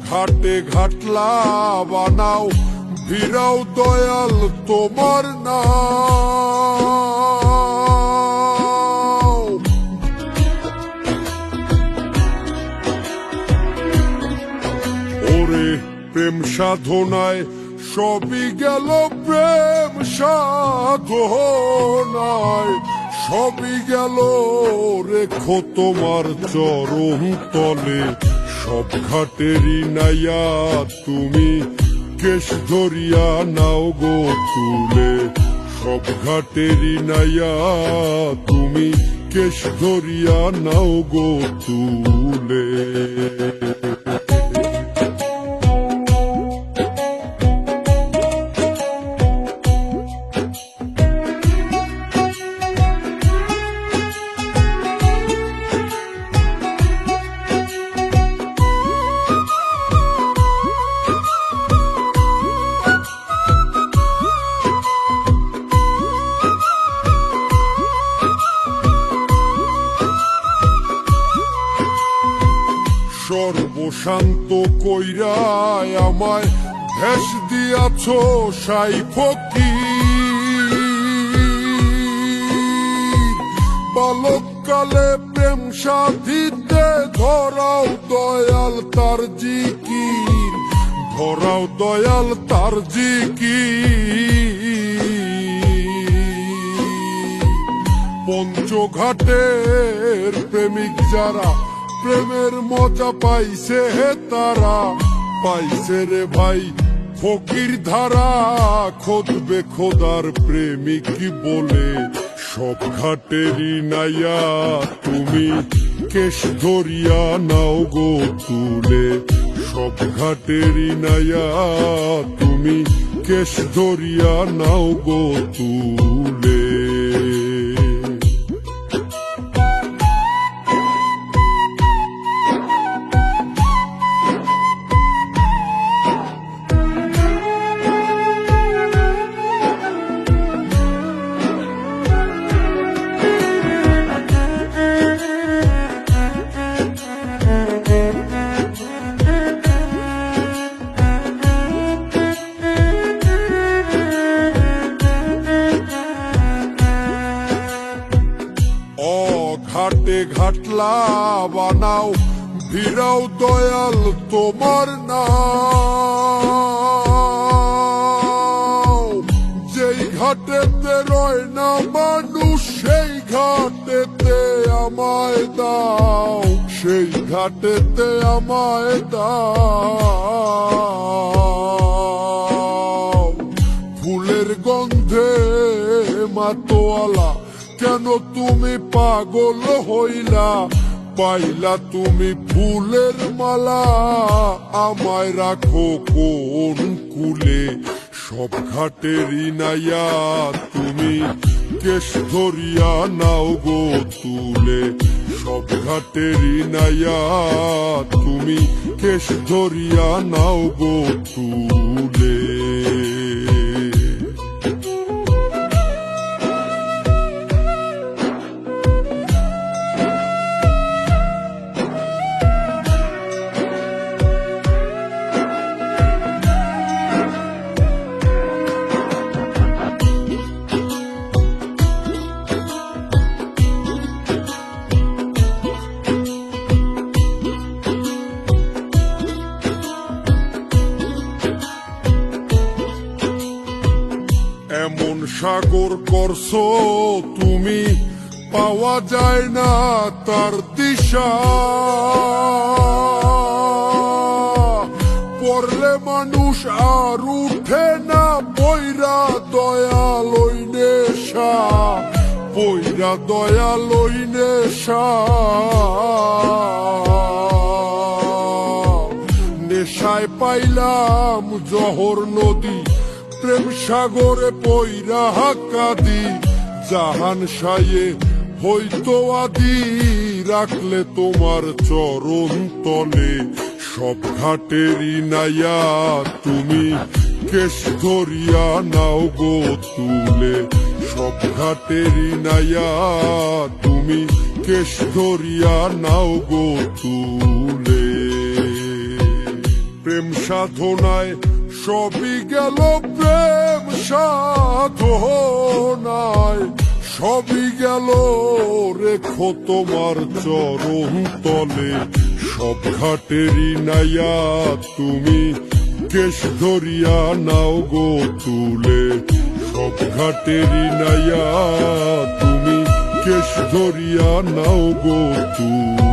ঘাটে ঘাটলা বানাও ভিড়াও দয়াল তোমার নাও। ওরে প্রেম সাধনায় সবই গেল, প্রেম সাধনায় সবই গেল, রেখো তোমার চরণ তলে। সব ঘাটেরই নাইয়া তুমি কেশ ধরিয়া নাও গো তুলে। সব ঘাটেরই নাইয়া তুমি কেশ ধরিয়া নাও গো তুলে। সর্বশান্ত কইরায় আমায় ভেষ দিয়াছ সাই ফকির। বালককালে প্রেম সাধিতে ধরাও দয়াল তার জিকির, ধরাও দয়াল তার জিকির। পঞ্চঘাটের প্রেমিক যারা প্রেমের মজা পাইছে হে তারা, পাইছে রে ভাই ফকির ধারা। খোঁজবে খোদার প্রেমিক বলে। সব ঘাটেরই নাইয়া তুমি কেশ ধরিয়া নাও গো তুলে। সব ঘাটেরই নাইয়া তুমি কেশ ধরিয়া নাও গো তুলে। ঘাটে ঘাটলা বানাও ভিড়াও দয়াল তোমার নাও। যেই ঘাটেতে রয় না মানুষ সেই ঘাটেতে আমায় দাও, সেই ঘাটেতে আমায় দাও। ফুলের গন্ধে মাতোয়ালা কেন তুমি পাগল হইলা, পাইলা তুমি ফুলের মালা। আমায় রাখো কোন কুলে। সব ঘাটেরই নাইয়া তুমি কেশ ধরিয়া নাও গো তুলে। সব ঘাটেরই নাইয়া তুমি কেশ ধরিয়া নাও গো তুলে। এমন সাগর করছো তুমি পাওয়া যায় না তার দিশা। পড়লে মানুষ আর উঠে না পয়রা দয়াল ওই নেশা, পয়রা দয়াল ওই নেশা। নেশায় পাইলাম জহর নদী, প্রেম সাগরে পইরা কাঁদি। জাহান সায়ে হইতো আদি, রাখলে তোমার চরণ তলে। সব ঘাটেরই নাইয়া তুমি কেশ ধরিয়া নাও গো তুলে। সব ঘাটেরই নাইয়া তুমি কেশ ধরিয়া নাও গো তুলে। প্রেম সাধনায় সবই গেল প্রেম সাধনায় সবই গেল রেখো তোমার চরণ তলে সব ঘাটেরই নাইয়া তুমি কেশ ধরিয়া নাও গো তুলে সব ঘাটেরই নাইয়া তুমি কেশ ধরিয়া নাও গো তুলে